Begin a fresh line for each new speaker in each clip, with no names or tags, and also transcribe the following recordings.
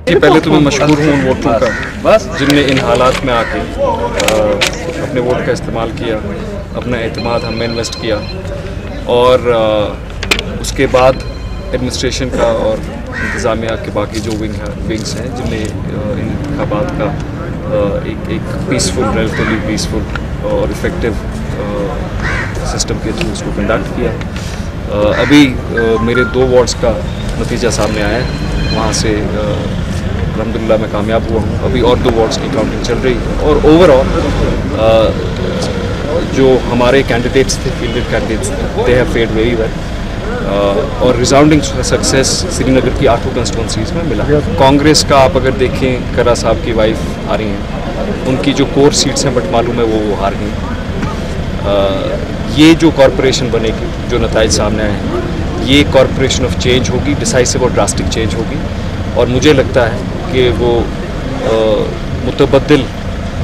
कि पहले तो मैं मशहूर हूँ उन वोटरों का जिनने इन हालात में आके अपने वोट का इस्तेमाल किया, अपना एतमाद हम में इन्वेस्ट किया और उसके बाद एडमिनिस्ट्रेशन का और इंतज़ामिया के बाकी जो विंग्स हैं जिनने इन इंतखाबात का एक पीसफुल, रिलेटिवली पीसफुल और इफ़ेक्टिव सिस्टम के थ्रू उसको कंडक्ट किया। अभी मेरे 2 वार्ड्स का नतीजा सामने आया है, वहाँ से अल्हम्दुलिल्लाह मैं कामयाब हुआ हूँ। अभी और 2 वार्ड्स की काउंटिंग चल रही है और ओवरऑल जो हमारे कैंडिडेट्स थे, फील्डेड कैंडिडेट्स थे, दे हैव फेयर्ड वेरी वेल और रिसाउंडिंग सक्सेस श्रीनगर की 8 कंस्टिट्यूंसीज में मिला। कांग्रेस का आप अगर देखें, करा साहब की वाइफ आ रही हैं, उनकी जो कोर सीट्स हैं बट मालूम है वो हार गई। ये जो कॉरपोरेशन बनेगी, जो नताइज सामने आए हैं, ये कॉरपोरेशन ऑफ चेंज होगी, डिसाइसिव और ड्रास्टिक चेंज होगी और मुझे लगता है कि वो मुतबद्दिल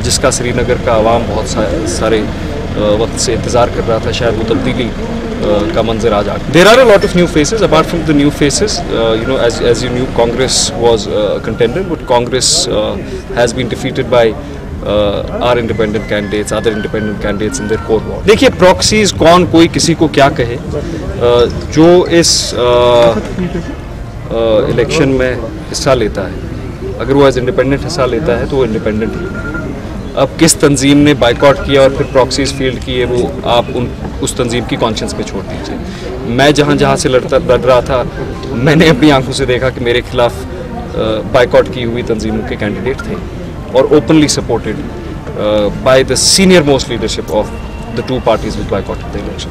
जिसका श्रीनगर का आवाम बहुत सारे वक्त से इंतज़ार कर रहा था, शायद वो तब्दीली का मंजर आज आ गया। There are a lot of new faces. Apart from the new faces, as you knew, Congress was a contender, but Congress has been defeated by our independent candidates, other independent candidates in their core ward. देखिए proxies कौन कोई किसी को क्या कहे, जो इस election में हिस्सा लेता है, अगर वो एज इंडिपेंडेंट हिस्सा लेता है तो वो इंडिपेंडेंट ही। अब किस तंजीम ने बाइकआउट किया और फिर प्रॉक्सीज फील्ड किए, वो आप उस तंजीम की कॉन्शियंस पे छोड़ दीजिए। मैं जहाँ से लड़ रहा था, मैंने अपनी आंखों से देखा कि मेरे खिलाफ बाइकआउट की हुई तंजीमों के कैंडिडेट थे और openly supported by the senior most leadership of the 2 parties which boycotted the election.